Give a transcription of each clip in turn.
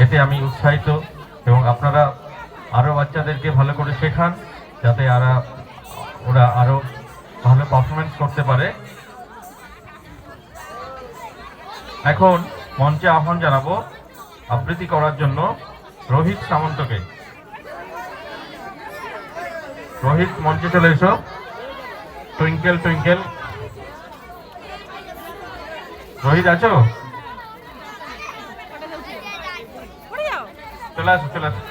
এতে আমি উৎসাহিত এবং আপনারা আরও বাচ্চাদেরকে ভালো করে শেখান যাতে ওরা আরও ভালো পারফরমেন্স করতে পারে। এখন মঞ্চে আহ্বান জানাবো আবৃত্তি করার জন্য রোহিত সামন্তকে। রোহিত, মঞ্চে চলে এসো। টুইঙ্কেল টুইঙ্কেল, রোহিত আছো? চলে আসো, চলে আসো।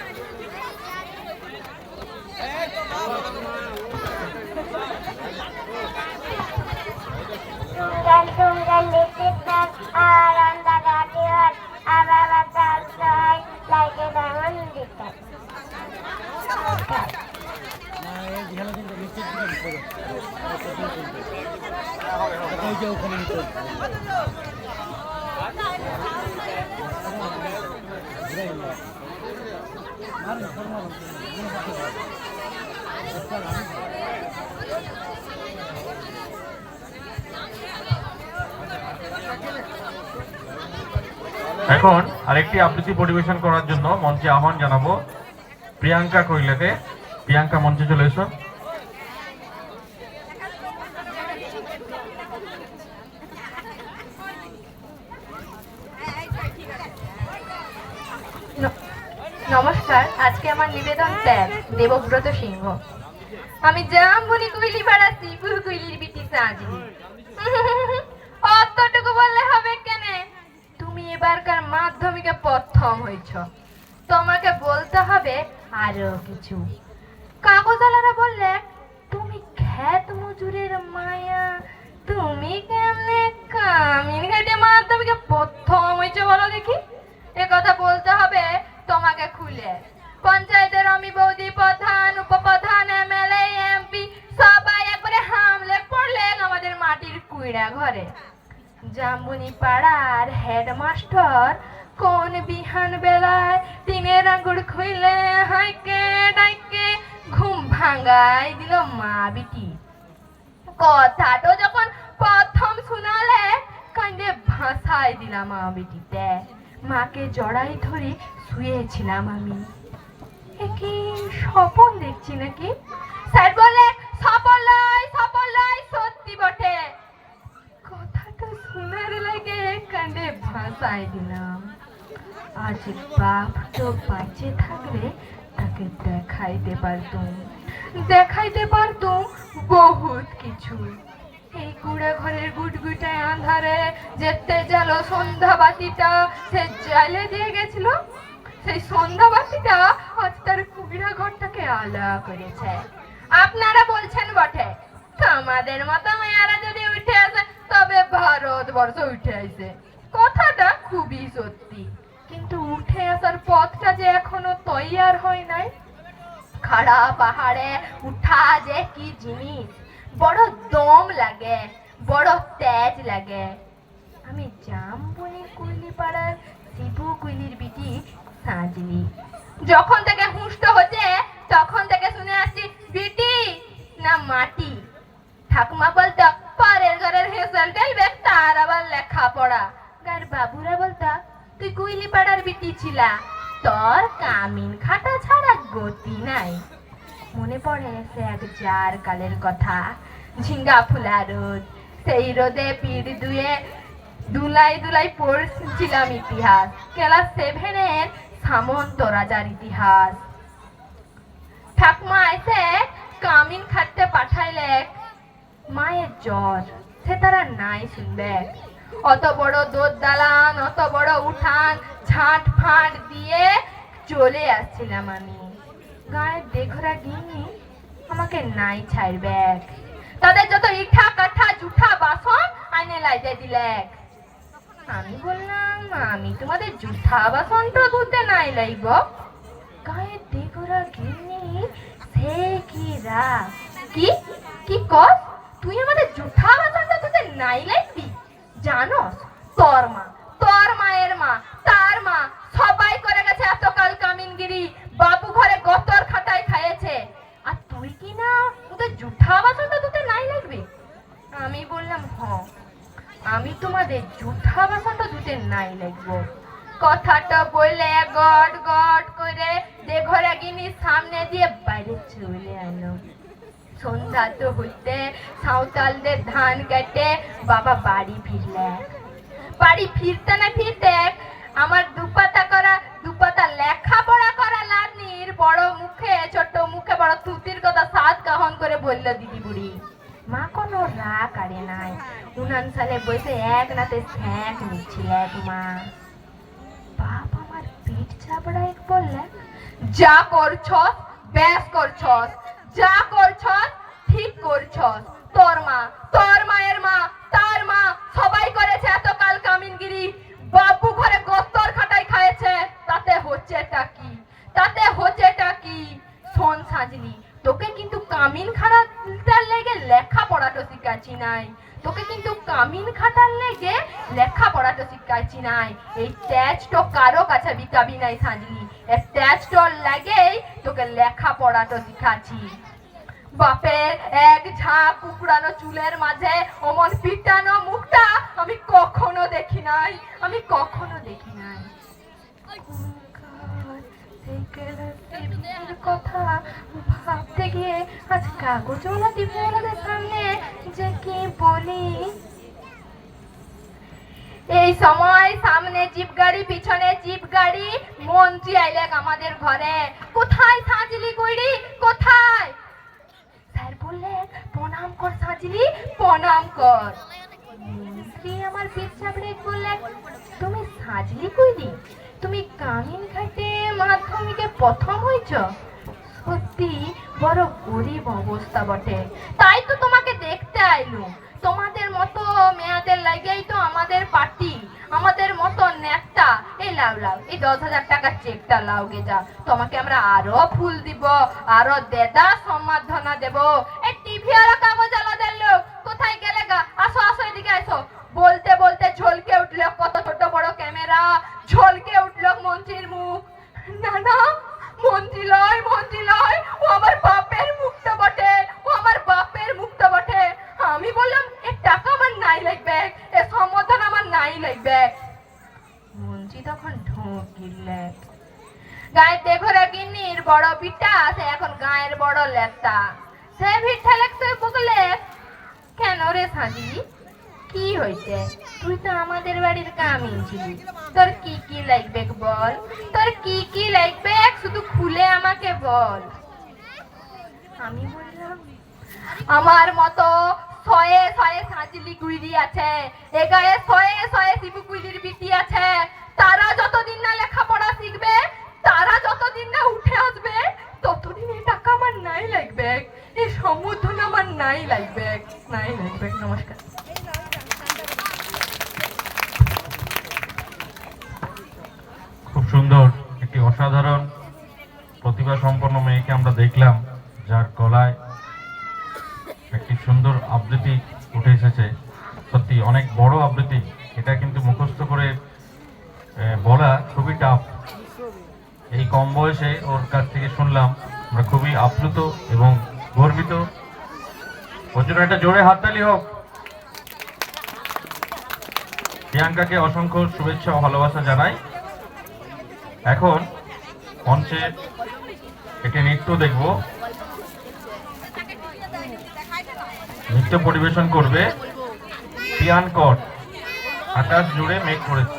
এখন আরেকটি আবৃত্তি পরিবেশন করার জন্য মঞ্চে আহ্বান জানাবো প্রিয়াঙ্কা কৈলাকে। প্রিয়াঙ্কা, মঞ্চে চলে এসো। নমস্কার, আজকে আমার নিবেদন স্যার দেবব্রত সিংহ। আমি জামবনি কুইলি পাড়া শ্রীপুর কুইলির বিটি সাজনি। অতটুকু বললে হবে কেন? তুমি এবারকার মাধ্যমিকে প্রথম হয়েছ, তোমাকে বলতে হবে আরো কিছু। কাগজওয়ালারা বললে তুমি খ্যাত মজুরের মায়া, তুমি কেমনে কামিন ঘাটে মাধ্যমিকে প্রথম হয়েছ বলো দেখি। এ কথা বলতে হবে তোমাকে খুলে। পঞ্চায়েতের আমি বৌদি, প্রধান, উপপ্রধান, এমএলএ, এমপি সবাই একবারে হামলে পড়লেন আমাদের মাটির কুইড়া ঘরে। জামবনি পাড়ার হেডমাস্টার কোন বিহান বেলায় টিনের আঙুর খুইলে হাইকে ডাইকে ঘুম ভাঙাই দিল মা বিটি। কথাটা যখন প্রথম শোনালে কান্দে ভাসাই দিলাম মা বিটিতে। মাকে জড়াই ধরে শুয়েছিলাম আমি। কি স্বপন দেখছি নাকি? স্যার বলে স্বপন লয়, সত্যি বটে। কথাটা শোনার লাগে কান্দে ভাসাই দিলাম। আজ বাপ তো বাঁচে থাকলে তাকে দেখাইতে পারতুম বহুত কিছু। এই কুড়ে ঘরের গুটগুটায় আন্ধারে যেতে গেল সন্ধ্যা বাতিটা সে জ্বালে দিয়ে গেছিল। সেই সন্ধ্যা বাতিটা আজ তার কুড়া ঘরটাকে আলা করেছে। আপনারা বলছেন বটে আমাদের মতো মেয়েরা যদি উঠে আসে তবে ভারতবর্ষ উঠে আসে। কথাটা খুবই সত্যি, কিন্তু উঠে আসার পথটা যে এখনো তৈয়ার হয় নাই। খাড়া পাহাড়ে উঠা যে কি জিনিস, বড় দম লাগে, বড় তেজ লাগে। আমি জামবনি কুইলি পাড়ার শিবু কুইলির বিটি সাজলি। যখন থেকে হুষ্ট হচ্ছে তখন থেকে শুনে আসছি বিটি না মাটি। ঠাকুমা বলতো পরের ঘরের হেসেল টেলবে তার আবার লেখাপড়া। গার বাবুরা বলতো তুই কুইলি পাড়ার বিটি ছিলা, তোর কামিন খাটা ছাড়া গতি নাই। মনে পড়ে সে এক জার কালের কথা। ঝিঙ্গা ফুলা রোদ, সেই রোদে পিঠ ধুয়ে দুলাই পড়ছিলাম ইতিহাস, ক্লাস 7-এর সামন্ত রাজার ইতিহাস। ঠাকুমা এসে কামিন খাটতে পাঠাইলে, মায়ের জ্বর সে তারা নাই শুনবে। অত বড় দোর দালান, অত বড় উঠান ঝাঁট ফাঁট দিয়ে চলে আসছিলাম আমি। গায়ের দেখরা গিনি আমাকে নাই ছাড়বে। তাদের যত ইঠা কাঠা জুঠা বাসন আইনে লাইতে দিলে। আমি বললাম আমি তোমাদের জুঠা বাসনটা ধুতে নাই লাইব। গায়ের দেখরা গিনি সে কি রাগ, কি কর তুই আমাদের জুঠা বাসনটা ধুতে নাই লাইবি? জানোস তোর মায়ের মা, তার মা সবাই করে গেছে এতকাল কামিনগিরি, বাবু ঘরে গতর খাটায় খাইয়েছে, আর তুই কি না ওদের জুঠা বাসনটা ধুতে নাই লাগবে? আমি বললাম আমি তোমাদের জুঠা বাসনটা ধুতে নাই লাগবো, কথাটা বলে গট গট করে দেঘরাগিনীর সামনে দিয়ে বাইরে চলে এলো। সন্ধ্যা তো হইতে সাঁওতালদের ধান কেটে বাবা বাড়ি ফিরলেন। বাড়ি ফিরতে না ফিরতে আমার দুপাতা লেখাপড়া করা লাদনির বড় মুখে ছোট মুখে বড় তুতির কথা সাত কাহন করে বলল দিদি বুড়ি। মা কোনো রাগ আরে নাই, 99 সালে বসে এক নাতে স্যাঁক নিচ্ছিল এক মা। বাপ আমার পিঠ চাপড়ায় বললেন, যা করছস ব্যাস করছস, যা করছস ঠিক করছস। তোর মায়ের মা, তার মা সবাই করেছে এতকাল কামিনগিরি। বাপু ঘরে গোস্তর খাটাই খাইছে, তাতে হচ্ছেটা কি? তাতে হচ্ছেটা কি? শোন সাজলি, তোকে কিন্তু কামিন খাটার লেগে লেখাপড়াটা শিখাচ্ছি নাই। তোকে কিন্তু কামিন খাটার লেগে লেখাপড়াটা শিখাচ্ছি নাই। এই ট্যাচটো কারো কাছে বিকাবি নাই সাজলি, এই ট্যাচটোর লাগেই তোকে লেখাপড়াটা শিখাচ্ছি। বাপের এক ঝাঁক কুকুরানো চুলের মাঝে অমন পিটানো মুখটা আমি কখনো দেখি নাই, আমি কখনো দেখি নাই। কথা ভাবতে গিয়ে আজ কাগজওয়ালা টিভিওয়ালাদের সামনে যে কি বলি। এই সময় সামনে জিপ গাড়ি, পিছনে জিপ গাড়ি, মন্ত্রী আইলেক আমাদের ঘরে। কোথায় সাজলি কইরি, কোথায়? স্যার বললে প্রণাম কর সাজলি, প্রণাম কর। মন্ত্রী আমার পিঠ চাপড়ে বললে, তুমি সাজলি কইরি? তুমি কামিন ঘাটে মাধ্যমিকে প্রথম হইছ? সত্যি বড় গরিব অবস্থা বটে, তাই তো তোমাকে দেখতে আইলু। তোমাদের মতো মেয়েদের লাগেই তো আমাদের পার্টি, আমাদের মতো নেতা। এই লাও এই 10,000 টাকার চেকটা লাও গে যা, তোমাকে আমরা আরো ফুল দিব, আরো দেদা সম্মাননা দেব। এই টিভি আর কাগজ আলাদের লোক কোথায় গেলে গা? আসো আসো এদিকে আসো। বলতে বলতে ঝলকে উঠল কত ছোট বড় ক্যামেরা, ঝলকে উঠল মন্ত্রীর মুখ। না না, মন্ত্রী লয়, ও আমার বাপের মুখটা বটে, ও আমার বাপের মুখটা বটে। আমি বললাম, এ টাকা আমার নাই লাগবে, এ সম্বোধন আমার নাই লাগবে। মন্ত্রী তখন ঢোক গিললে। গায়ে দেঘরাগিনীর বড় পিঠা, সে এখন গায়ের বড় লেটা। সে ভিঠা লাগতে বকলে, কেন রে সাজি, কি হইছে? তুই তো আমাদের বাড়ির কামিন ছিলি, তোর কি কি লাগবে বল, তোর কি কি লাগবে শুধু খুলে আমাকে বল। আমি বললাম, আমার মতো শয়ে শয়ে সাজলি কুইরি আছে, এ গায়ে শয়ে শয়ে শিবু কুইরির বিটি আছে। তারা যতদিন না লেখাপড়া শিখবে, তারা যতদিন না উঠে আসবে, ততদিন এই টাকা আমার নাই লাগবে, এই সম্বোধন আমার নাই লাগবে, নাই লাগবে। নমস্কার। খুব সুন্দর একটি অসাধারণ প্রতিভা সম্পন্ন মেয়েকে আমরা দেখলাম, যার গলায় একটি সুন্দর আবৃত্তি উঠে এসেছে। সত্যি অনেক বড় আবৃত্তি, এটা কিন্তু মুখস্থ করে বলা খুবই টাফ। এই কম বয়সে ওর কাছ থেকে শুনলাম, আমরা খুবই আপ্লুত এবং গর্বিত। ওর জন্য একটা জোরে হাততালি হোক। প্রিয়াঙ্কাকে অসংখ্য শুভেচ্ছা ও ভালোবাসা জানাই। এখন মঞ্চে একটি নৃত্য দেখব। নৃত্য পরিবেশন করবে পিয়ানকট, আকাশ জুড়ে মেঘ করেছে।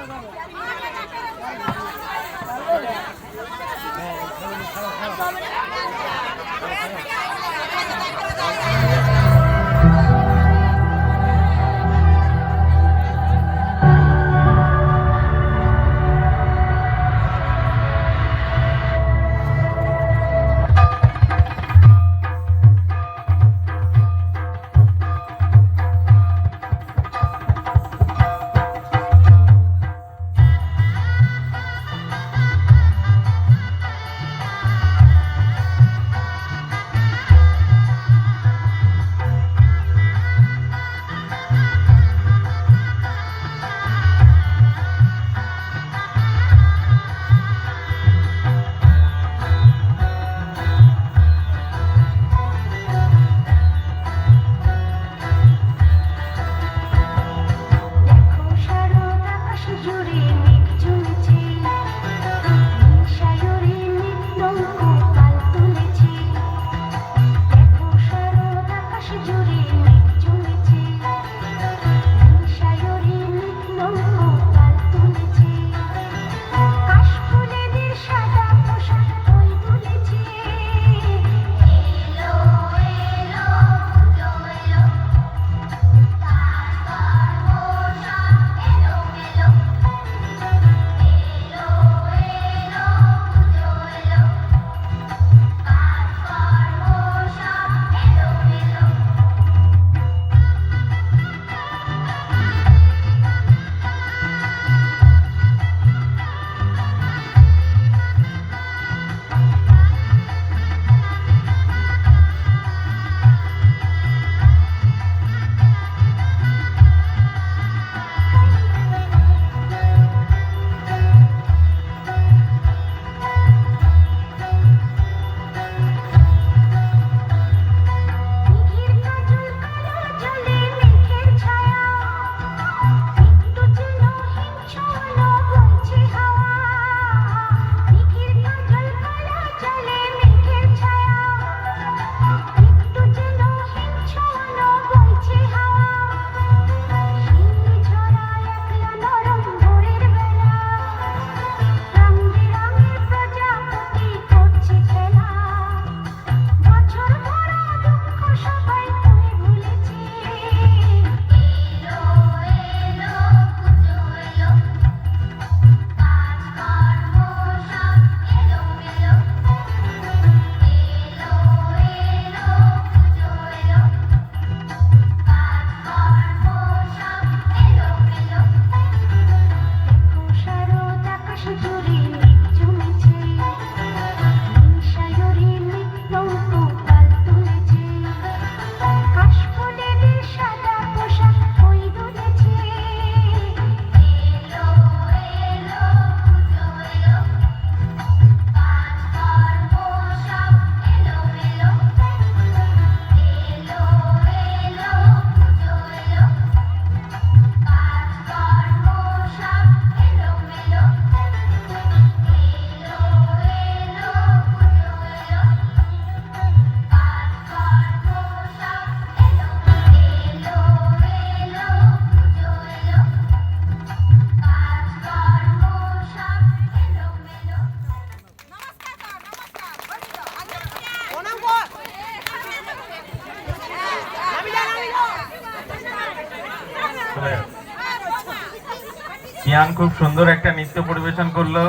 নিয়ান খুব সুন্দর একটা নৃত্য পরিবেশন করলো,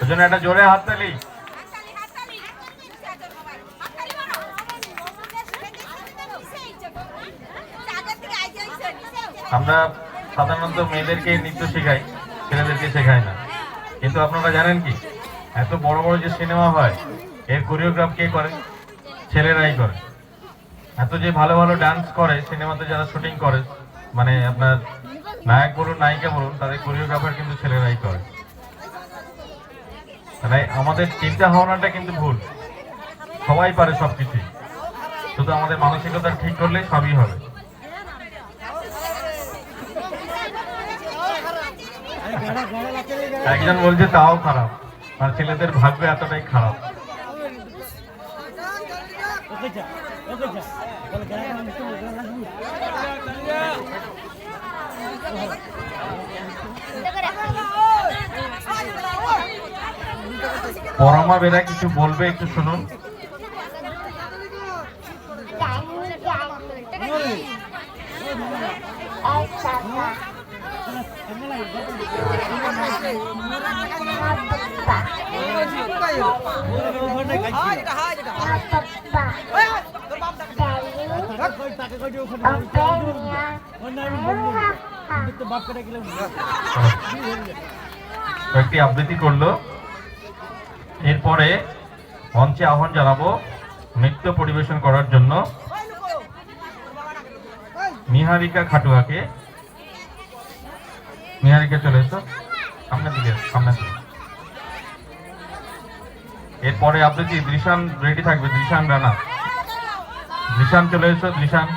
ওই জন্য একটা জোরে হাততালি। আমরা সাধারণত মেয়েদেরকে নৃত্য শেখাই, ছেলেদেরকে শেখাই না। কিন্তু আপনারা জানেন কি, এত বড় বড় যে সিনেমা হয় এর কোরিওগ্রাফ কে করে? ছেলেরাই করে। এত যে ভালো ভালো ডান্স করে সিনেমাতে, যারা শুটিং করে, মানে আপনার নায়ক বলুন নায়িকা বলুন, তাদের কোরিওগ্রাফার কিন্তু ছেলেরাই করে। তাই আমাদের চিন্তা ভাবনাটা কিন্তু ভুল। সবাই পারে সবকিছু, শুধু আমাদের মানসিকতা ঠিক করলেই সবই হবে। একজন বলছে তাও খারাপ, আর ছেলেদের ভাগ্য এতটাই খারাপ। পরমা বেরা কিছু বলবে, একটু শুনুন। কয়েকটি আবৃত্তি করলো। এরপরে মঞ্চে আহ্বান জানাবো নৃত্য পরিবেশন করার জন্য নিহারিকা খাটুয়াকে। নিহারিকা চলে এসো সামনে দিকে, সামনে দিকে। এরপরে আবৃত্তি দৃশান রেডি থাকবে, দৃশান রানা। দৃশান চলে এসো, দৃশান।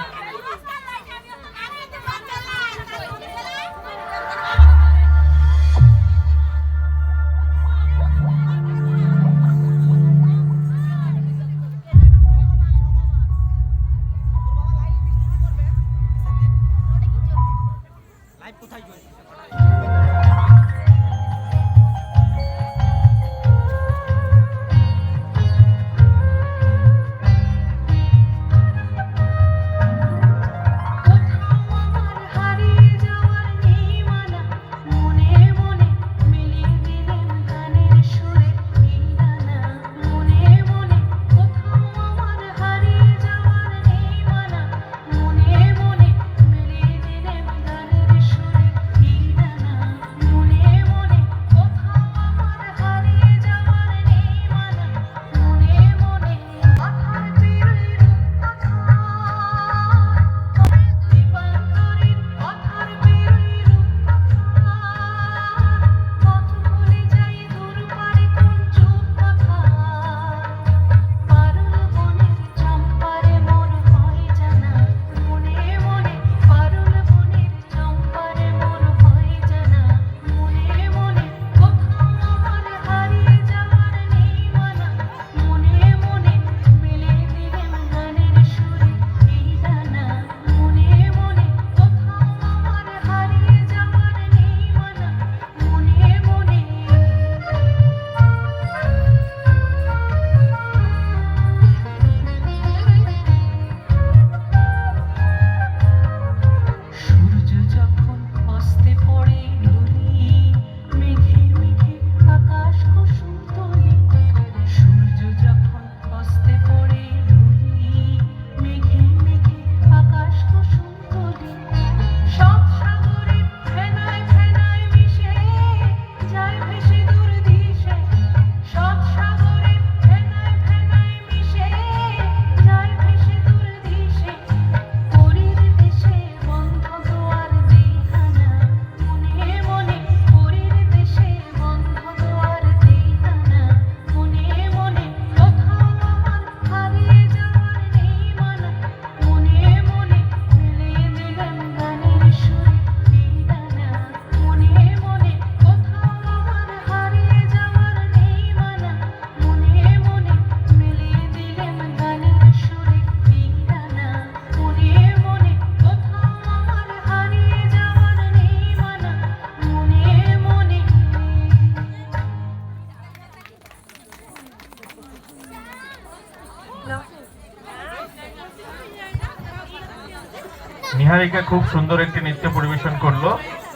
নিহারিকা খুব সুন্দর একটি নৃত্য পরিবেশন করলো।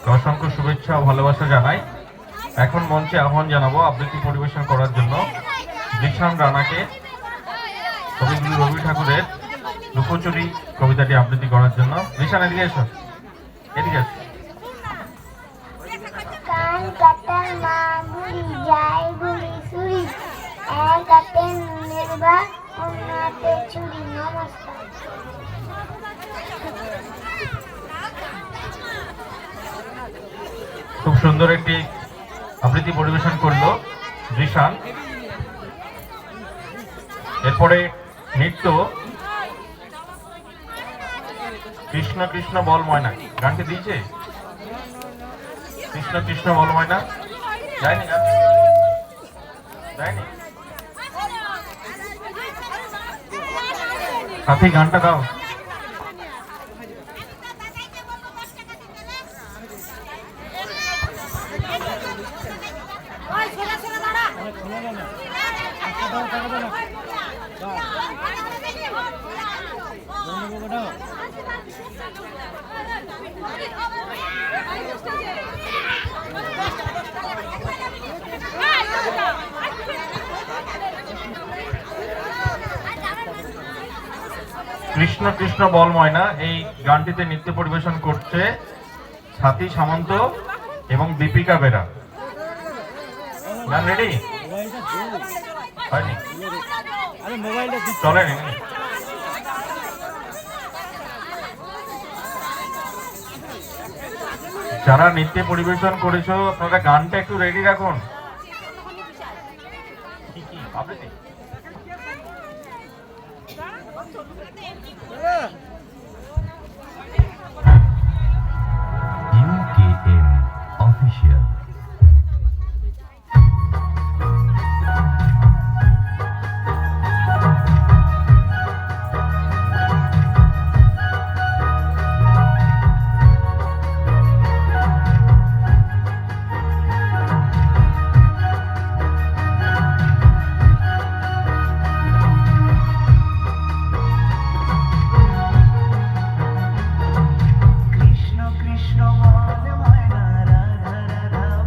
অসংখ্য শুভেচ্ছা ও ভালোবাসা জানাই। এখন মঞ্চে আহ্বান জানাবো আবৃত্তি পরিবেশন করার জন্য জিশান রানাকে কবিগুরু রবি ঠাকুরের লুকোচুরি কবিতাটি আবৃত্তি করার জন্য। জিশান এদিকে এসো, এদিকে এসো। কান কাটার মা বুড়ি যায় বুড়ি সুরি এক হাতে নুনের বা অন্য হাতে চুরি। নমস্কার। খুব সুন্দর একটি আবৃত্তি পরিবেশন করলো জিশান। এরপরে নৃত্য কৃষ্ণ কৃষ্ণ বল ময়না গানটি দিয়েছে। কৃষ্ণ কৃষ্ণ বল ময়না যায়নি, যায়নি। সাথী গানটা দাও। কৃষ্ণ কৃষ্ণ বল ময়না এই গানটিতে নৃত্য পরিবেশন করছে সাথী সামন্ত এবং দীপিকা বেরা। গান রেডি হয়নি, চলেনি। যারা নৃত্য পরিবেশন করেছো আপনারা গানটা একটু রেডি রাখুন। কি কি আবৃত্তি? UKM Official. কৃষ্ণ কৃষ্ণ বল ময়না রাধা রাধা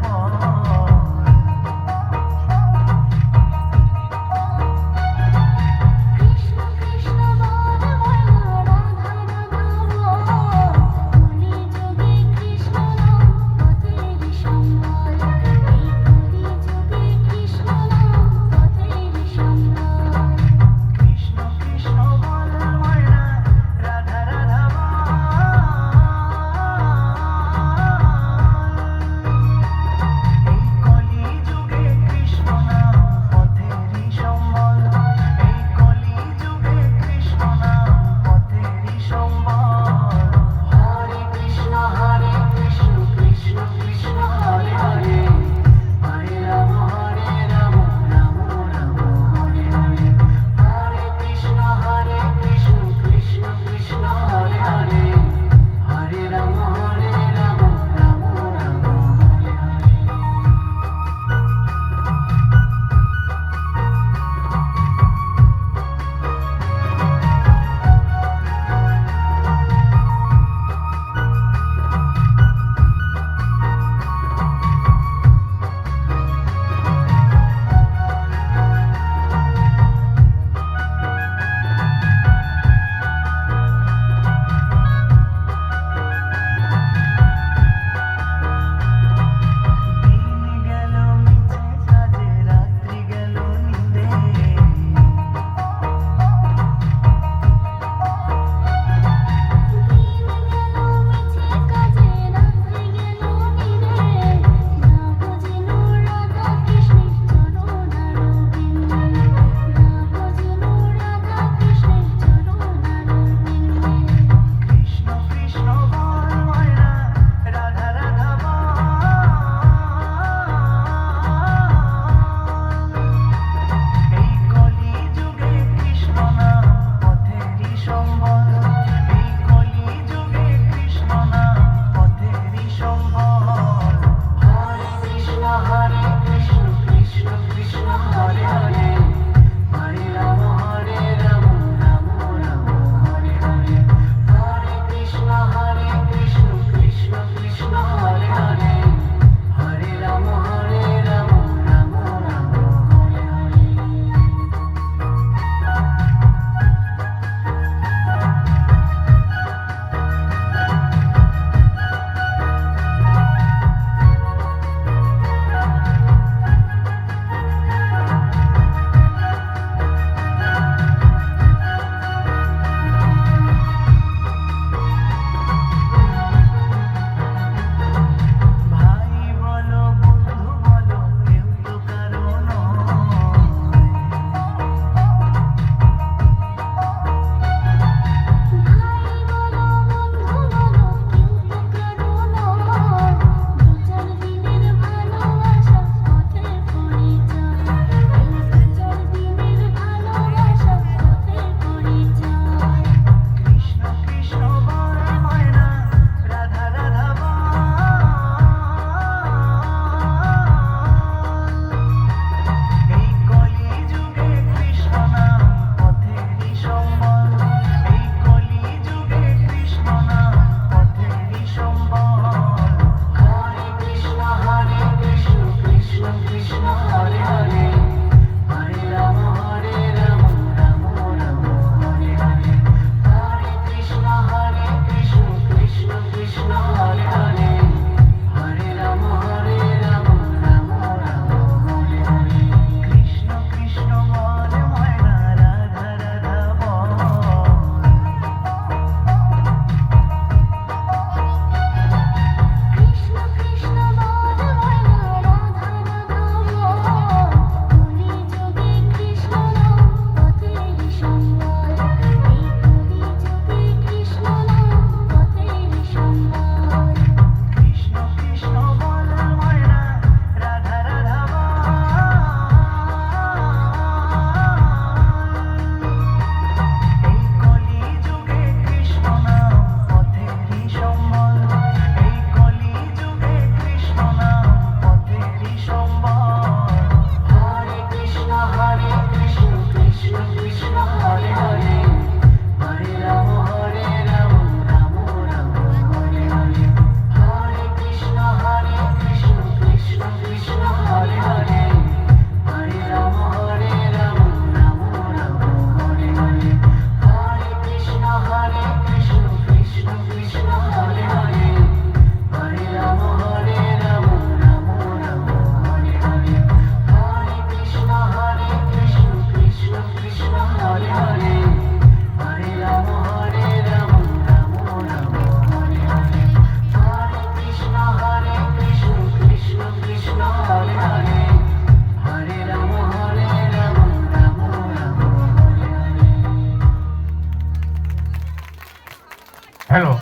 হ্যালো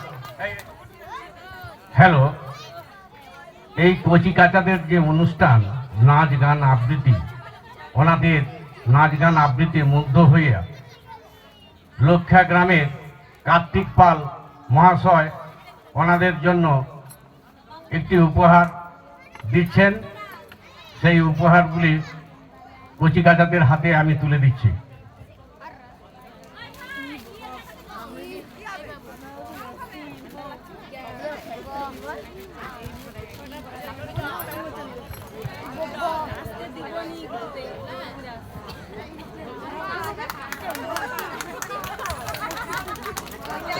হ্যালো, এই কচিকাচাদের যে অনুষ্ঠান নাচ গান আবৃত্তি, ওনাদের নাচ গান আবৃত্তি মুগ্ধ হইয়া লক্ষা গ্রামের কার্তিক পাল মহাশয় ওনাদের জন্য একটি উপহার দিচ্ছেন। সেই উপহারগুলি কচিকাচাদের হাতে আমি তুলে দিচ্ছি।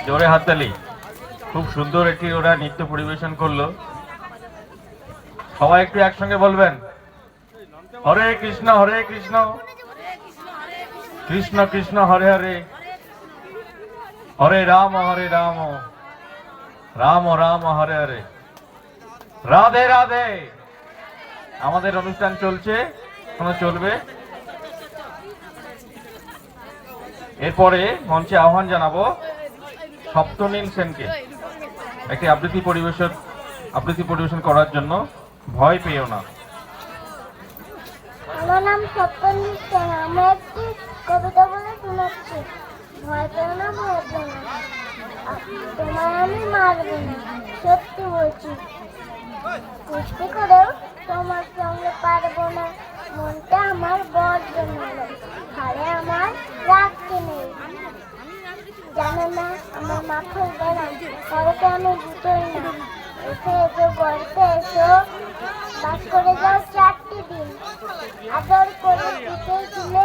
জোরে হাততালি। খুব সুন্দর একটি ওরা নৃত্য পরিবেশন করলো। সবাই একটু একসঙ্গে বলবেন, হরে কৃষ্ণ কৃষ্ণ কৃষ্ণ হরে হরে, হরে রাম রাম রাম হরে হরে, রাধে রাধে। আমাদের অনুষ্ঠান চলছে, চলবে। এরপরে মঞ্চে আহ্বান জানাবো সপ্তনীল সেনকে একটি আবৃত্তি পরিবেশন করার জন্য। ভয় পেও না। আমার নাম সপ্তনীল সেন। আমরা একটি কবিতা বলে শোনাচ্ছি। ভয় পেও না, ভয় পেও না, তোমার আমি মারবো না, সত্যি বলছি। কুস্তি করেও তোমার সঙ্গে পারবো না, মনটা আমার বড্ড নরম, হারে আমার রাখতে নেই। জানো না আমার মাথায় বেড়ান, পরেতে আমি বুঝোই না। এসে গল্পে এসো, বাস করে যাও 4টি দিন। আদর করে পিঠে তুলে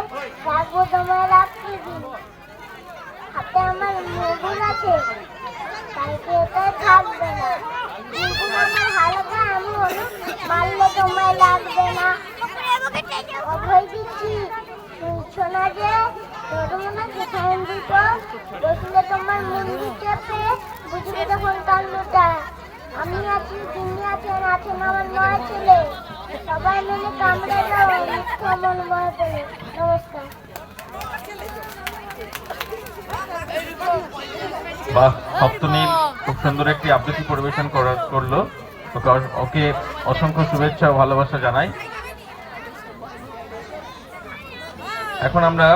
রাখবো তোমার রাত্রি দিন। হাতে আমার মোবিল আছে, কালকে ওটাই থাকবে না। কিন্তু আমার হালকা আমি হলো, মারলে তোমায় লাগবে না। অভয় দিচ্ছি, শুনছো না যে তোর মনে কোথায় দুটো বসলে তোমার মন্দির চেপে বুঝবে তখন কান্ডটা। আমি আছি, তিনি আছেন, আছেন আমার 9 ছেলে। সবাই মিলে কামড়ে যাও মিথ্য মন ভয় পেলে। নমস্কার। বাহ, সপ্তনীল খুব সুন্দর একটি আবৃত্তি পরিবেশন করলো। ওকে অসংখ্য শুভেচ্ছা ও ভালোবাসা জানাই। এখন আমরা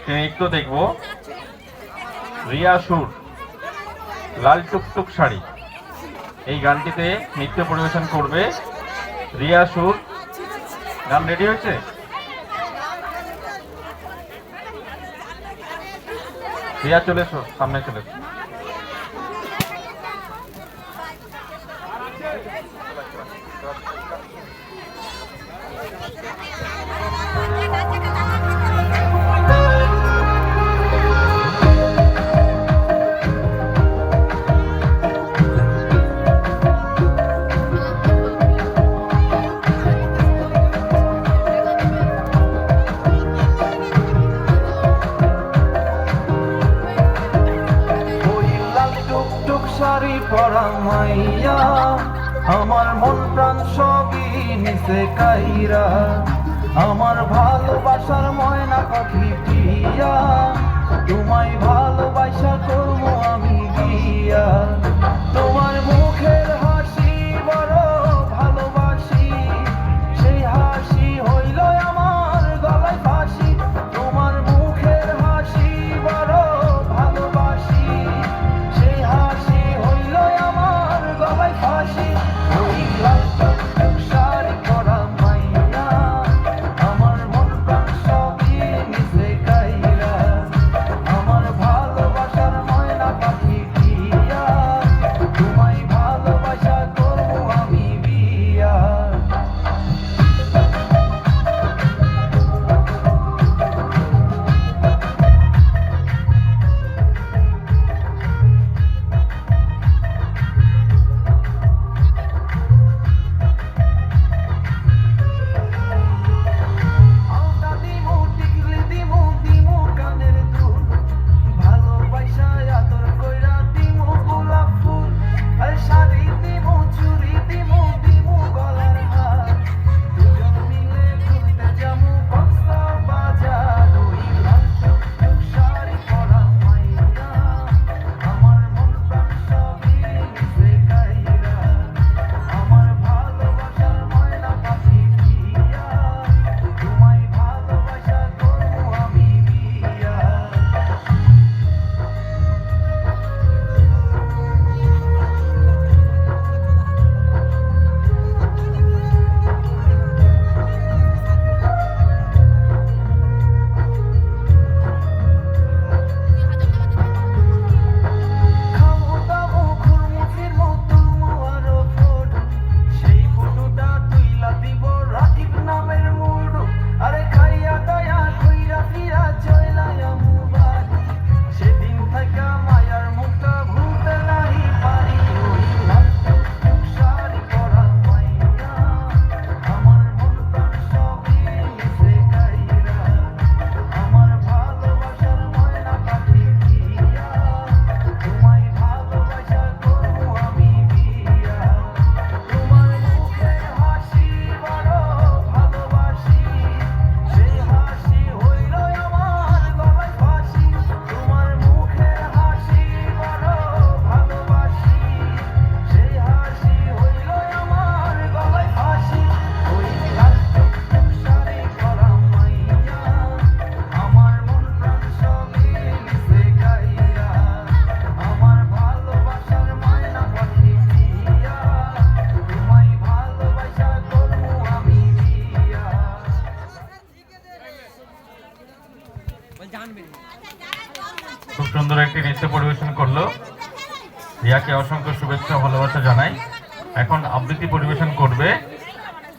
নৃত্য দেখব। রিয়া সুর, লাল টুকটুক শাড়ি, এই গানটিতে নৃত্য পরিবেশন করবে রিয়া সুর। গান রেডি হয়েছে? রিয়া চলে এসো, সামনে চলে এসো। আমার মন প্রাণ সবই নিচে কাইরা, আমার ভালোবাসার ময়না পাখি প্রিয়া, তোমায় ভালোবাসা করবো আমি বিয়া। তোমার মুখের হাসি বড় ভালোবাসি, সেই হাসি হইল আমার গলায় ফাঁসি। তোমার মুখের হাসি বড় ভালোবাসি, সেই হাসি হইল আমার গলায় ফাঁসি। ওই লাল টুকটুক শাড়ি পরা মাইয়া, আমার মন প্রাণ সবই নিচে কাইরা, আমার ভালোবাসার ময়না পাখি প্রিয়া, তোমায় ভালোবাসা করবো আমি বিয়া। আলতা দিমু টিকলি দিমু দিমু কানের দুল, ভালোবাসা আদর কইরা দিমু গোলাপ ফুল। আর শাড়ি দিমু চুড়ি দিমু দিমু গলার হার, দুজন মিলে ঘুরতে যামু কক্সা বাজার। ওই লাল টুকটুক শাড়ি পরা মাইয়া, আমার মন প্রাণ সবই নিচে কাইরা, আমার ভালোবাসার ময়না পাখি প্রিয়া, তোমায় ভালোবাসা করবো আমি বিয়া। খামু দামু ঘুরমু ফিরমু তুলমু আরো ফটো, সেই ফটোটা তুইলা দিব রাকিব নামের মুডু। আরে খাইয়া দায়া কইরা ফিরা চইলা আমু বাড়ি, সেদিন থাকা মায়ার মুখটা ভুলতে নাহি পারি। ওই লাল টুকটুক শাড়ি পরা মাইয়া, আমার মন প্রাণ সবই নিচে কাইরা, আমার ভালোবাসার ময়না পাখি প্রিয়া, তোমায় ভালোবাসা করবো আমি বিয়া। তোমার মুখের হাসি বড় ভালোবাসি, সেই হাসি হইল আমার গলায় ফাঁসি। তোমার মুখের হাসি বড় ভালোবাসি, সেই হাসি হইল আমার গলায় ফাঁসি। ওই লাল টুকটুক শাড়ি পরা মাইয়া, আমার মন প্রাণ সবই নিচে কাইরা, আমার ভালোবাসার ময়না পাখি প্রিয়া, তোমায় ভালোবাসা করবো আমি বিয়া। খুব সুন্দর একটি নৃত্য পরিবেশন করলো। রিয়াকে অসংখ্য শুভেচ্ছা ও ভালোবাসা জানাই। এখন আবৃত্তি পরিবেশন করবে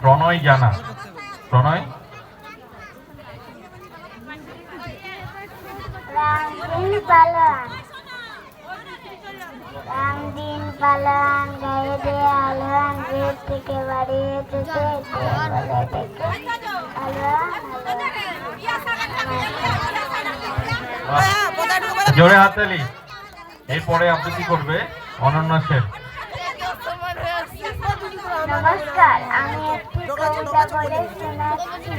প্রণয় জানা। প্রণয়, রামদিন পালোয়ান, রামদিন পালোয়ান, গায়ে দিয়ে আলোয়ান, গেট থেকে বাড়ি এসেছে, বলে ডেকে আলোয়ান জোরে হাততালি। এরপরে আবৃত্তি করবে অনন্যা শেঠ। নমস্কার, আমি একটি কবিতা বলে শোনাচ্ছি।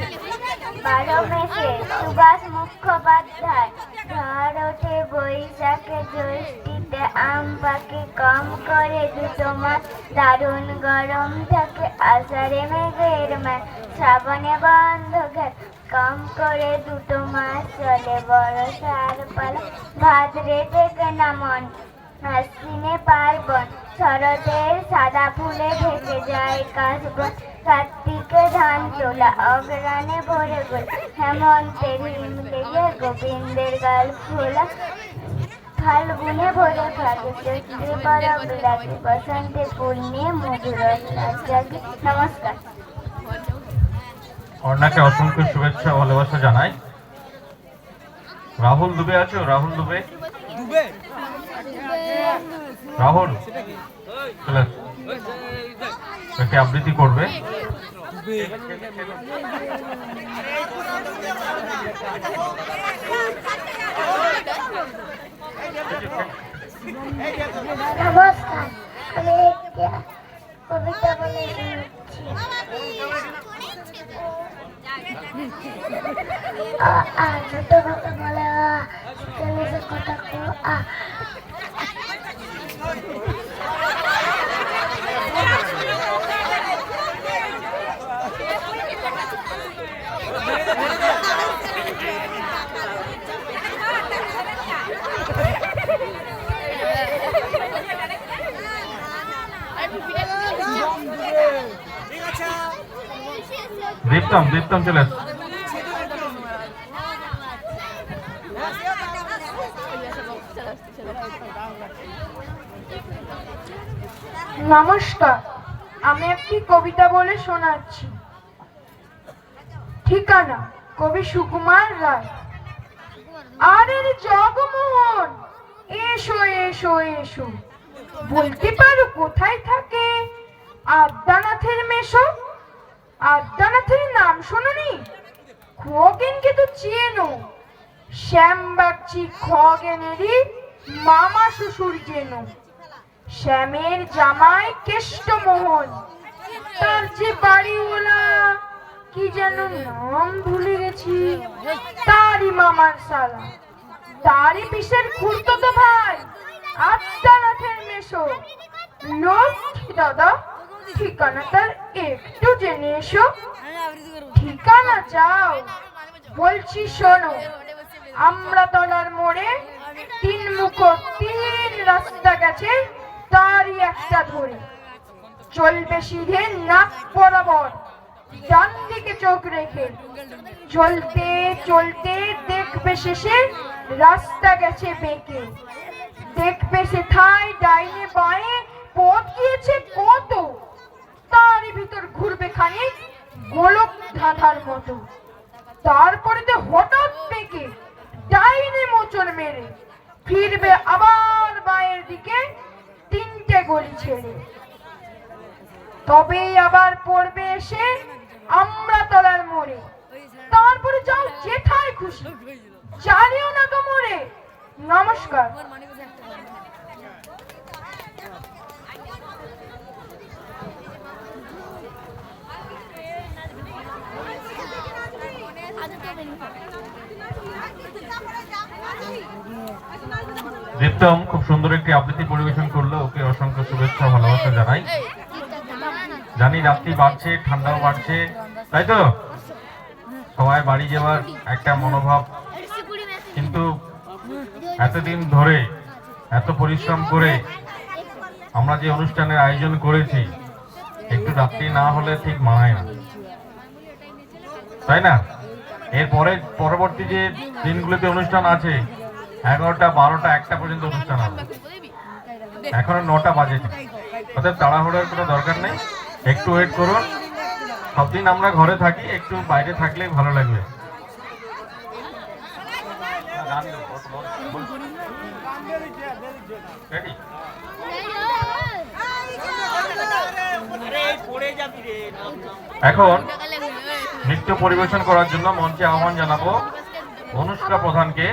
12 মেসে সুভাষ মুখোপাধ্যায়। ঝড় ওঠে বৈশাখে, জ্যৈষ্ঠীতে আম পাকে, কম করে 2 মাস দারুণ গরম থাকে। আষাঢ়ে মেঘের মান, শ্রাবণে বন্ধ ঘাট, কম করে 2 মাস চলে বর্ষার পালা। ভাদ্রে থেকে নামন, আশ্বিনে পার্বণ, শরতের সাদা ফুলে ঢেকে যায় কাশবন। কার্তিকে ধান তোলা, অগ্রাণে ভরে গোল, হেমন্তের হিম লেগে গোবিন্দের গাল খোলা। ফাল্গুনে ভরে ফাটে, চৈত্রে পরব লাগে, বসন্তে ফুল নিয়ে মধুর রস জাগে। নমস্কার। অর্ণাকে অসংখ্য শুভেচ্ছা ও ভালোবাসা জানাই। রাহুল দুবে আছো? রাহুল দুবে, রাহুল চলে আসো। একে আবৃত্তি করবে। নমস্কার, আমি একটি কবিতা তোমাকে বলে সেখানে যে কথা দীপ্তম দীপ্তম চলে আস। নমস্কার, আমি একটি কবিতা বলে শোনাচ্ছি। ঠিকানা কবি সুকুমার রায়। আরে জগমোহন, এসো এসো এসো, বলতে পারো কোথায় থাকে আদ্যানাথের মেশো? আদ্যানাথের নাম শোনোনি? খগেনকে তো চেনো, শ্যামবাগচি খগেনেরই মামা শ্বশুর যেন। শ্যামের জামাই কেষ্টমোহন, তার যে বাড়িওয়ালা কি যেন নাম ভুলে গেছি, তারই মামার শালা, তারই পিসের খুড়তুতো ভাই আদ্যানাথের মেশো। লক্ষ্মী দাদা, ঠিকানা তার একটু জেনে এসো। ঠিকানা চাও? বলছি শোনো, আমরা তলার মোড়ে 3 মুখো 3 রাস্তা গেছে, তারই একটা ধরে চলবে সিধে নাক বরাবর, ডান দিকে চোখ রেখে। চলতে চলতে দেখবে শেষে রাস্তা গেছে বেঁকে। দেখবে সেথায় ডাইনে বাঁয়ে পথ গিয়েছে কত, তারই ভিতর ঘুরবে খানিক গোলক ধাঁধার মতো। তারপরে তো হঠাৎ বেঁকে ডাইনে মোচড় মেরে ফিরবে আবার বাঁয়ের দিকে 3টে গলি ছেড়ে। তবেই আবার পড়বে এসে আমরা তলার মোড়ে। তারপরে যাও যেথায় খুশি, জানিও না তো মোড়ে। নমস্কার। দীপ্তম খুব সুন্দর একটি আবৃত্তি পরিবেশন করলো, ওকে অসংখ্য শুভেচ্ছা ভালোবাসা জানাই। জানি রাত্রি বাড়ছে, ঠান্ডাও বাড়ছে, তাই তো সবাই বাড়ি যাওয়ার একটা মনোভাব, কিন্তু এতদিন ধরে এত পরিশ্রম করে আমরা যে অনুষ্ঠানের আয়োজন করেছি, একটু রাত্রি না হলে ঠিক মানায় না, তাই না? এরপরে পরবর্তী যে দিনগুলোতে অনুষ্ঠান আছে 11টা 12টা 1টা পর্যন্ত অনুষ্ঠান হবে, এখনো 9টা বাজেনি। অর্থাৎ তাড়াহুড়োর কোনো দরকার নেই, একটু ওয়েট করুন। সব দিন আমরা ঘরে থাকি, একটু বাইরে থাকলে ভালো লাগবে। এখন নৃত্য পরিবেশন করার জন্য মঞ্চে আহ্বান জানাবো অনুষ্কা প্রধানকে।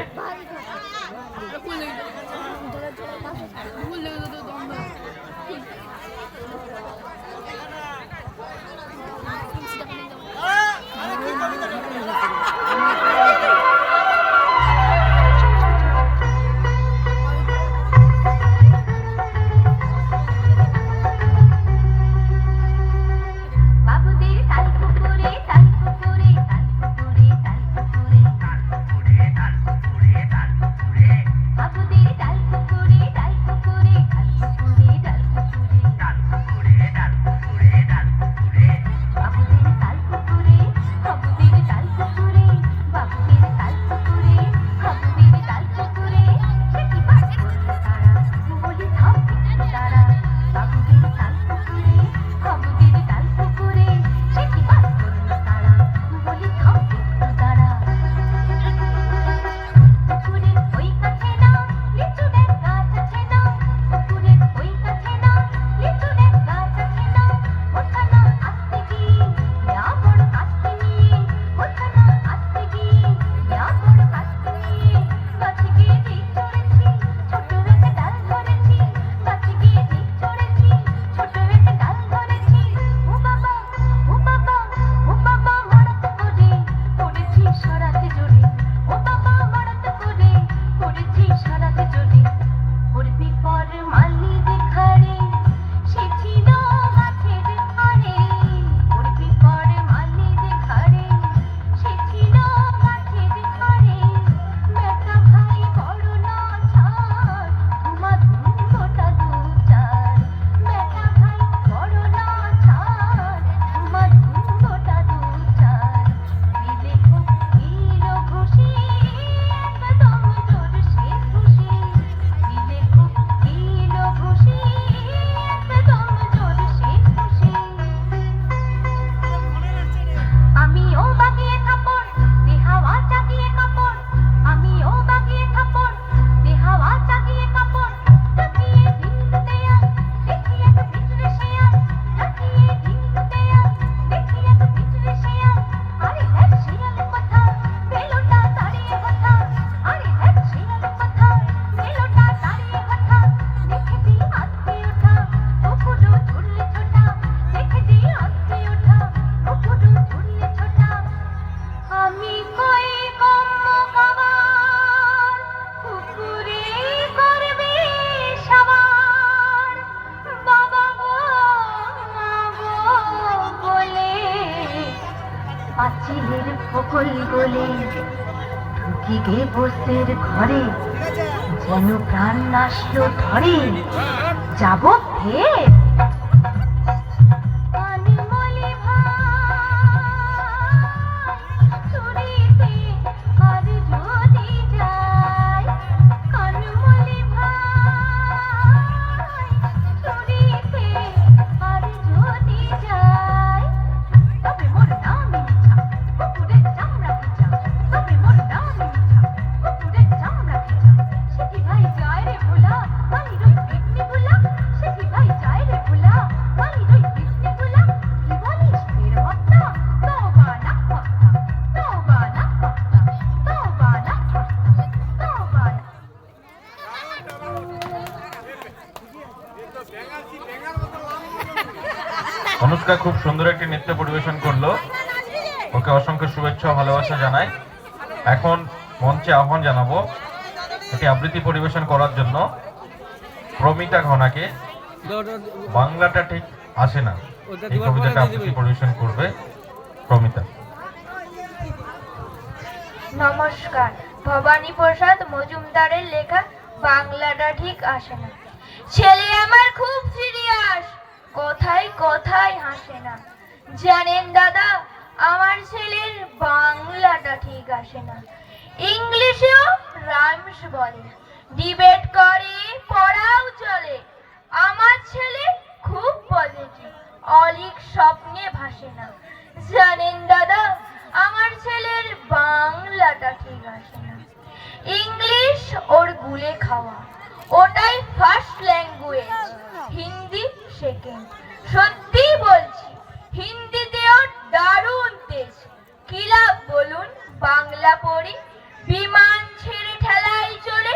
আমি কই কম্মকাবার পুকুরে করবে সাবার বাবা গো মা গো বলে পাঁচিলের ফকল গলে ঢুকি গে বসের ঘরে যেন প্রাণ নাশলো ধরে যাব ফের কানমলি ভাই চুরিতে আর যদি যায় কানমলি ভাই চুরিতে আর যদি যায় তবে মোর নামে মিছা কুকুরের চামড়া খিচা তবে মোর নামে মিছা কুকুরের চামড়া খিচা সে কি ভাই যায় রে ভোলা মালি রই পিকনি ভোলা সে কি ভাই যায় রে ভোলা মালি রই পিকনি ভোলা কি বলিস ফের হত্যা তওবা না হত্যা তওবা না হত্যা তওবা না হত্যা তওবা না অনুষ্কা খুব সুন্দর একটি নৃত্য পরিবেশন করলো, ওকে অসংখ্য শুভেচ্ছা ও ভালোবাসা জানাই। এখন মঞ্চে আহ্বান জানাবো একটি আবৃত্তি পরিবেশন করার জন্য প্রমিতা ঘনাকে। বাংলাটা ঠিক আসে না, এই কবিতাটা আবৃত্তি পরিবেশন করবে প্রমিতা। নমস্কার, ভবানী প্রসাদ মজুমদারের লেখা বাংলাটা ঠিক আসে না। ছেলে আমার খুব সিরিয়াস, কথায় কথায় হাসে না। জানেন দাদা, আমার ছেলের বাংলাটা ঠিক আসে না। ইংলিশেও রাইমস বলে, ডিবেট করে, পড়াও চলে। আমার ছেলে খুব পজিটিভ, অলিক স্বপ্নে ভাসে না। জানেন দাদা, আমার ছেলের বাংলাটা ঠিক আসে না। ইংলিশ ওর গুলে খাওয়া, ওটাই ফার্স্ট ল্যাঙ্গুয়েজ, হিন্দি সেকেন্ড। সত্যি বলছি, হিন্দিতেও দারুণ তেজ। কি লাভ বলুন বাংলা পড়ি, বিমান ছেড়ে ঠেলাই চড়ে।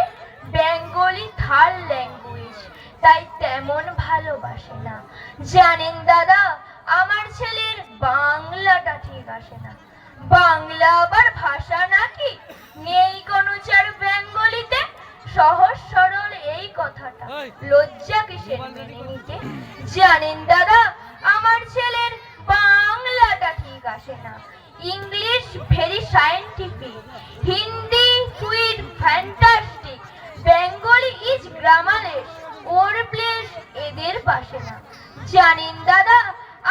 বেঙ্গলি থার্ড ল্যাঙ্গুয়েজ, তাই তেমন ভালোবাসে না। জানেন দাদা, আমার ছেলের বাংলাটা ঠিক আসে না। বাংলা আবার ভাষা নাকি? নেই কোনো চার বেঙ্গলিতে। সহজ সরল এই কথাটা লজ্জা কিসের মেনে নিতে। জানেন দাদা, আমার ছেলের বাংলাটা ঠিক আসে না। English very scientific, Hindi sweet fantastic, Bengali is grammarless, ওর প্লেস এদের পাশে না। জানেন দাদা,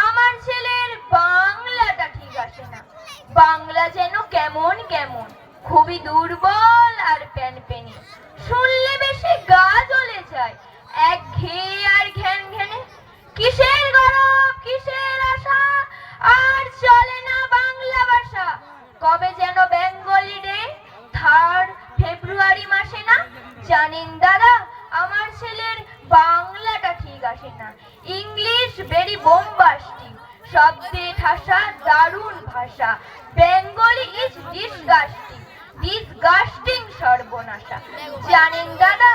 আমার ছেলের বাংলাটা ঠিক আসে না। বাংলা যেন কেমন কেমন, খুবই দুর্বল আর প্যানপেনে। শুনলে বেশি গা জ্বলে যায়, একঘেয়ে আর ঘ্যান ঘ্যানে। কিসের গরব কিসের আশা, আর চলে না বাংলা ভাষা। কবে যেন বেঙ্গলি ডে, 3rd ফেব্রুয়ারি মাসে না? জানেন দাদা, আমার ছেলের বাংলাটা ঠিক আসে না। ইংলিশ ভেরি বোম্বাস্টিক, শব্দে ঠাসা দারুণ ভাষা। বেঙ্গলি ইজ ডিসগাস্টিং, ডিসগাস্টিং সর্বনাশা। জানেন দাদা,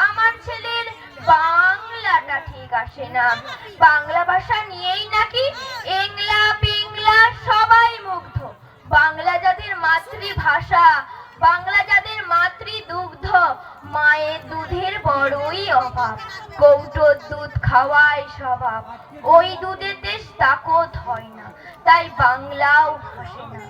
আমার ছেলের বাংলাটা ঠিক আসে না। বাংলা ভাষা নিয়েই নাকি এংলা পিংলা সবাই মুগ্ধ। বাংলা যাদের মাতৃভাষা, বাংলা যাদের মাতৃদুগ্ধ, মায়ের দুধের বড়ই অভাব। কৌটোর দুধ খাওয়াই স্বভাব, ওই দুধের দেশ তাকত হয় না, তাই বাংলাও ভাসে না।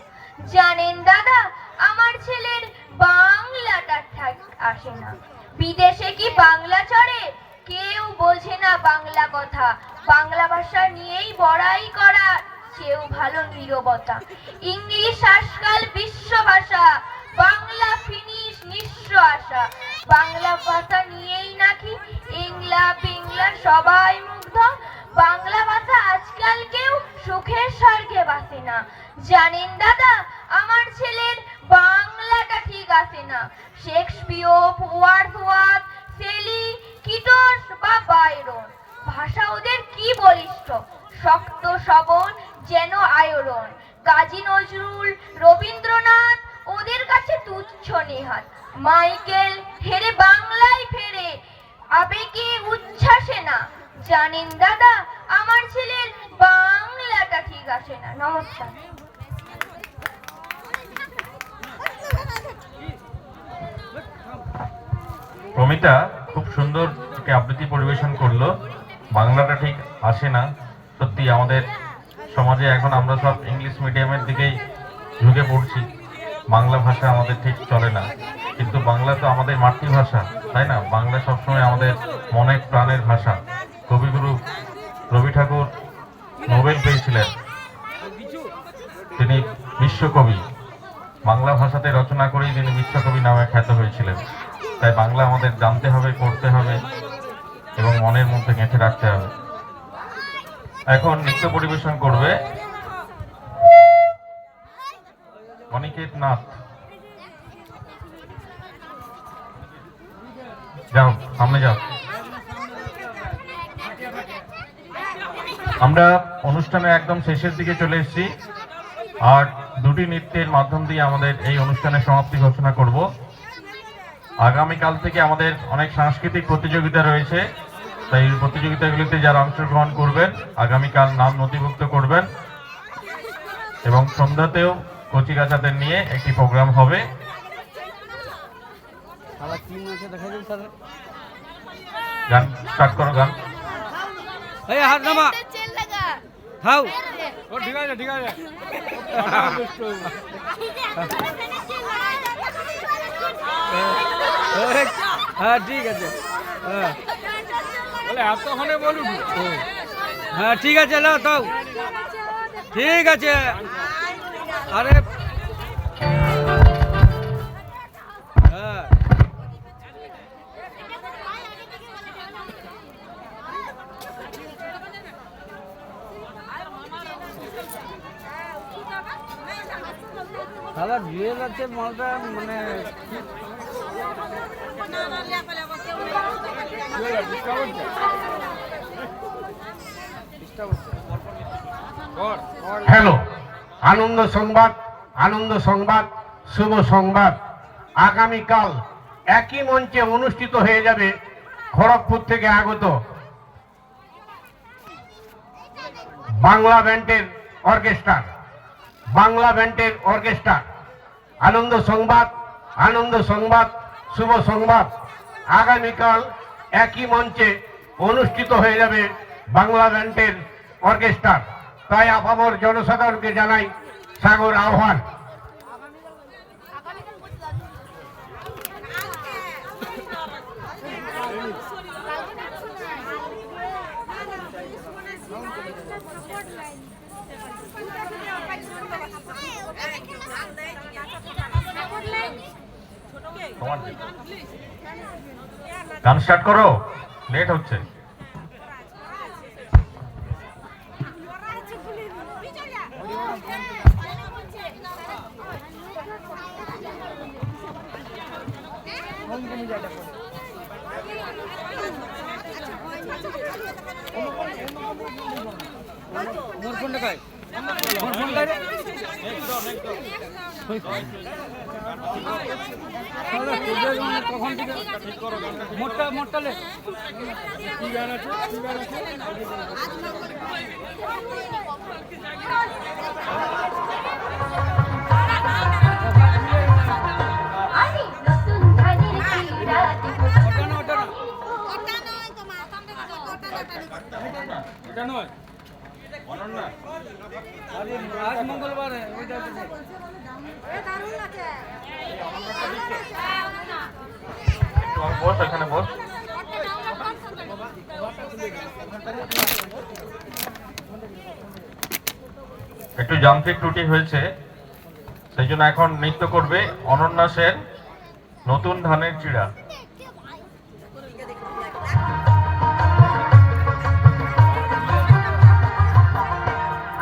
জানেন দাদা, আমার ছেলের বাংলাটা ঠিক আসে না। বিদেশে কি বাংলা চড়ে? কেউ বোঝে না বাংলা কথা। বাংলা ভাষা নিয়েই বড়াই করা, চেয়েও ভালো নীরবতা। ইংলিশ আজকাল বিশ্ব ভাষা, বাংলা ফিনিশ নিঃস্ব আশা। বাংলা ভাষা নিয়েই নাকি ইংলা পিংলা সবাই মুগ্ধ। বাংলা ভাষা আজকাল কেউ সুখের স্বর্গে বাসে না। জানেন দাদা, আমার ছেলের বাংলাটা ঠিক আসে না। শেক্সপিয়র, ওয়ার্ডসওয়ার্থ, শেলি, কিটস বা বাইরন, ভাষা ওদের কি বলিষ্ঠ, শক্ত সবল যেন আয়রন। কাজী নজরুল, রবীন্দ্রনাথ ওদের কাছে তুচ্ছ নেহাত। মাইকেল হেরে বাংলায় ফেরে, আবেগে উচ্ছ্বাসে না। জানেন দাদা, আমার ছেলের বাংলাটা ঠিক আসে না। নমস্কার। কবিতা খুব সুন্দর একটি আবৃত্তি পরিবেশন করলো। বাংলাটা ঠিক আসে না, সত্যি আমাদের সমাজে এখন আমরা সব ইংলিশ মিডিয়ামের দিকেই ঝুঁকে পড়ছি, বাংলা ভাষা আমাদের ঠিক চলে না। কিন্তু বাংলা তো আমাদের মাতৃভাষা, তাই না? বাংলা সবসময় আমাদের মনে প্রাণের ভাষা। কবিগুরু রবি ঠাকুর নোবেল পেয়েছিলেন, তিনি বিশ্বকবি। বাংলা ভাষাতে রচনা করেই তিনি বিশ্বকবি নামে খ্যাত হয়েছিলেন। তাই বাংলা আমাদের জানতে হবে, পড়তে হবে এবং মনের মধ্যে গেঁথে রাখতে হবে। এখন নৃত্য পরিবেশন করবে অনিকেত নাথ। যাও, সামনে যাও। আমরা অনুষ্ঠানের একদম শেষের দিকে চলে এসেছি, আর দুটি নৃত্যের মাধ্যম দিয়ে আমাদের এই অনুষ্ঠানের সমাপ্তি ঘোষণা করব। আগামীকাল থেকে আমাদের অনেক সাংস্কৃতিক প্রতিযোগিতা রয়েছে, তাই এই প্রতিযোগিতাগুলিতে যারা অংশগ্রহণ করবেন আগামীকাল নাম নথিভুক্ত করবেন। এবং সন্ধ্যাতেও কচিকাচাদের নিয়ে একটি প্রোগ্রাম হবে। গান স্টার্ট করো, গান। এই হাত নামা হাউ ও ঠিক আছে ঠিক আছে হ্যাঁ ঠিক আছে হ্যাঁ বলে এতক্ষণে বলুন হ্যাঁ ঠিক আছে না তাও ঠিক আছে আরে হ্যাঁ দাদা জুয়েল আছে মালটা মানে হ্যালো, আনন্দ সংবাদ, আনন্দ সংবাদ, শুভ সংবাদ। আগামীকাল একই মঞ্চে অনুষ্ঠিত হয়ে যাবে খড়গপুর থেকে আগত বাংলা ব্যান্ডের অর্কেস্ট্রা, বাংলা ব্যান্ডের অর্কেস্ট্রা। আনন্দ সংবাদ, আনন্দ সংবাদ, শুভ সংবাদ। আগামীকাল একই মঞ্চে অনুষ্ঠিত হয়ে যাবে বাংলা ব্যান্ডের অর্কেস্ট্রা। তাই আপামর জনসাধারণকে জানাই সাগর আহ্বান। গান স্টার্ট করো, লেট হচ্ছে। মোর ফোনটা কাই মোর ফোনটা রে কখন থেকে মোটটা মোটটা লে কি গান আছে কি গান আছে আরে নতুন ধানের চিড়া ওটা না ওটা না ওটা নয় অনন্যা আরে আজ মঙ্গলবার ওইটা বস, এখানে বস। একটু যান্ত্রিক ত্রুটি হয়েছে, সেই জন্য এখন নৃত্য করবে অনন্যা সেন, নতুন ধানের চিড়া।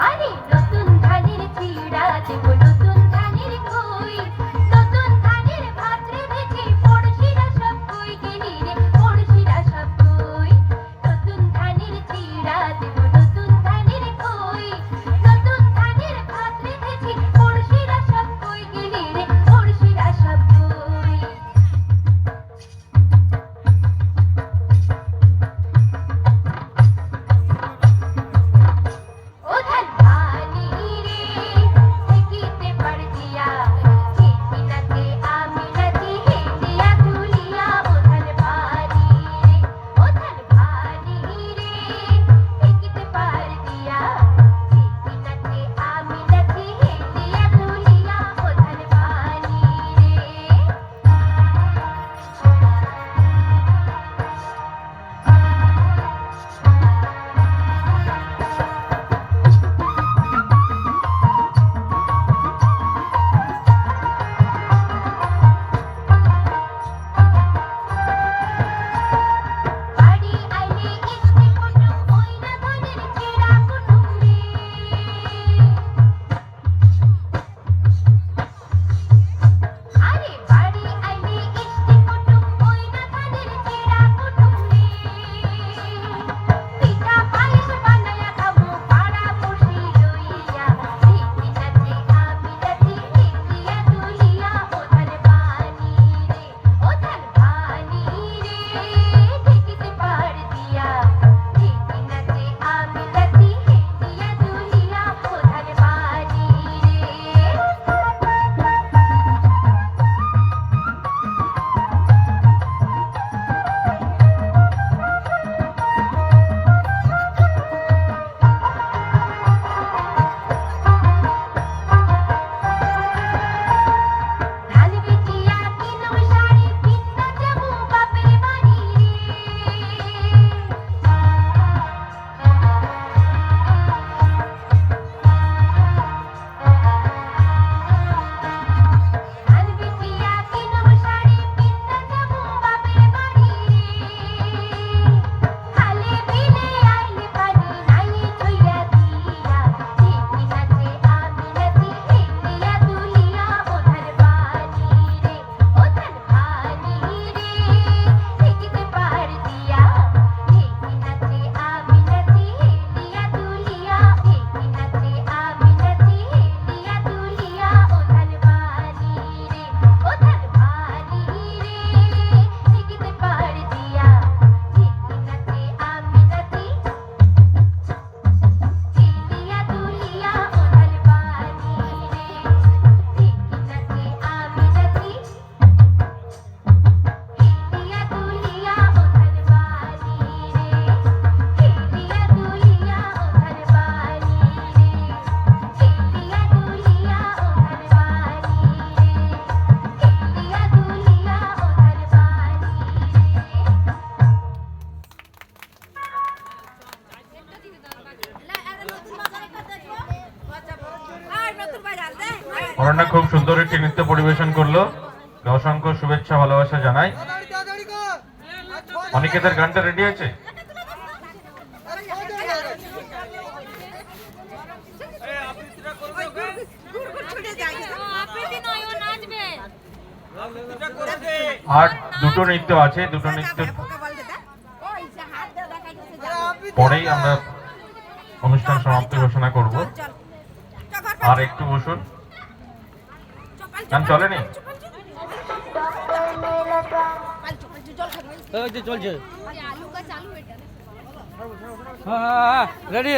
আরে নতুন ধানের চিড়া দেব নতুন ধানের কই, নতুন ধানের ভাত রেঁধেছি পড়শিরা সব কই গেলি রে পড়শিরা সব কই। নতুন ধানের চিড়া দেব নতুন ধানের কই, নতুন ধানের ভাত রেঁধেছি পড়শিরা সব কই গেলি রে পড়শিরা সব কই। পরিবেশন করলো, অসংখ্য শুভেচ্ছা ভালোবাসা জানাই। অনিকেতের গানটা রেডি আছে? আর দুটো নৃত্য আছে, দুটো নৃত্য পরেই আমরা অনুষ্ঠান সমাপ্তি ঘোষণা করব। আর একটু বসুন, গান চলেনি? চলছে। হ্যাঁ, রেডি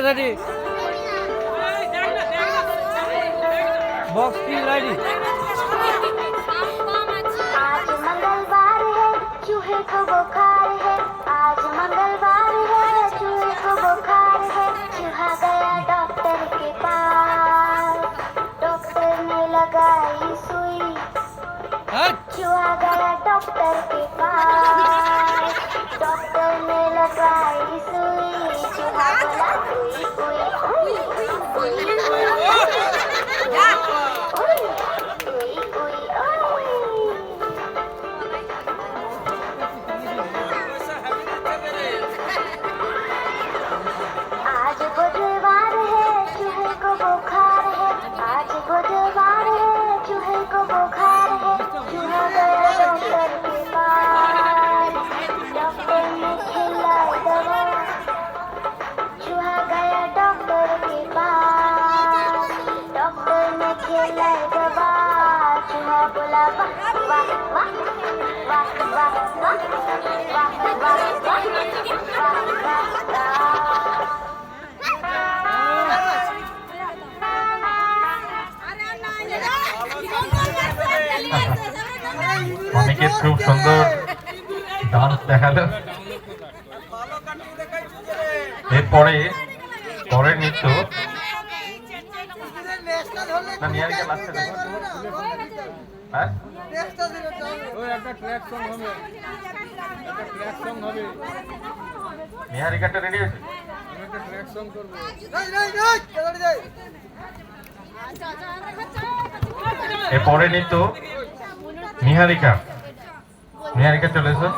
রেডি, बॉक्स की रेडी। आज मंगलवार है चूहे को बुखार है, आज मंगलवार है चूहे को बुखार है। चूहा गया डॉक्टर के पास, डॉक्टर ने लगाई सुई। चूहा गया डॉक्टर के पास, डॉक्टर ने लगाई सुई। चूहा बोला उई उई उई उई आज बुधवार है चूहे को बुखार है, आज बुधवार है चूहे को बुखार है। चूहा गया डॉक्टर के पास, डॉक्टर ने खिलाई दवा। चूहा गया डॉक्टर के पास, डॉक्टर ने खिलाई दवा। चूहा बोला वाह वाह वाह वाह वाह वाह वाह वाह वाह অনেকে খুব সুন্দর ডান্স দেখালো। এরপরে পরের নৃত্য না, নিহারিকা নাচছে না? হ্যাঁ, ওই একটা ট্র্যাক সং হবে, একটা ট্র্যাক সং হবে, নিহারিকাটা রেডি আছে? একটা ট্র্যাক সং করবো। এরপরে নৃত্য নিহারিকা। নিহারিকা চলে এসো।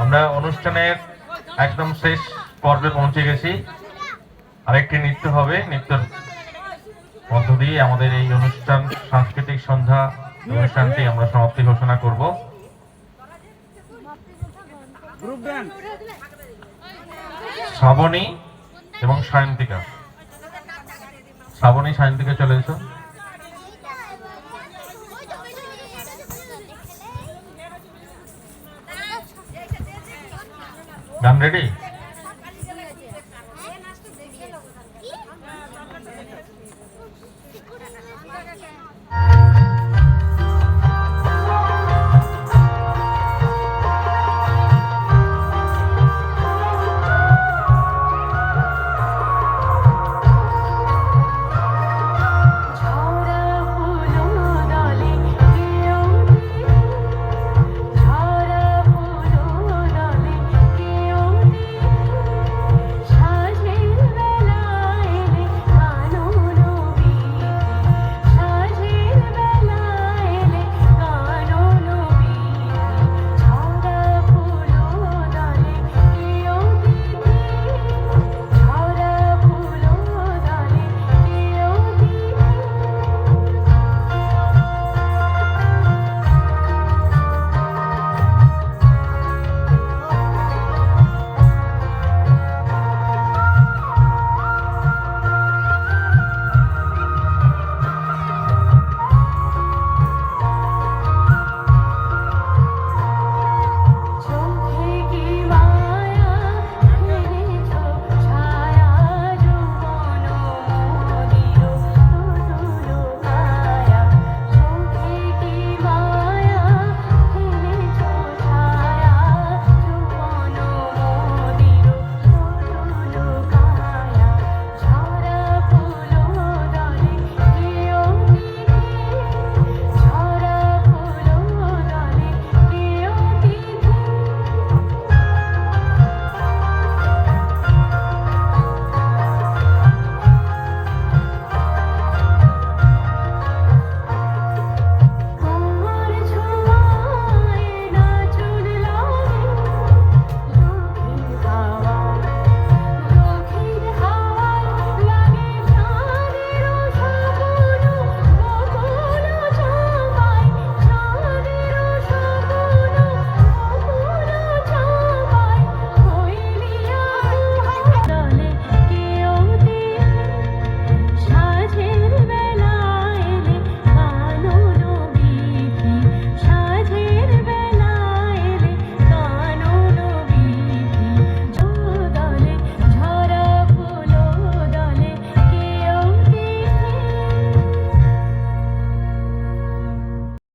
আমরা অনুষ্ঠানের একদম শেষ পর্বে পৌঁছে গেছি। আরেকটি নৃত্য হবে, নৃত্যের মধ্য দিয়ে আমাদের এই অনুষ্ঠান সাংস্কৃতিক সন্ধ্যা অনুষ্ঠানটি আমরা সমাপ্তি ঘোষণা করব। গ্রুপ ব্যান্ড শ্রাবণী এবং সায়ন্তিকা, শ্রাবণী সায়ন্তিকা চলে এসো। গান রেডি?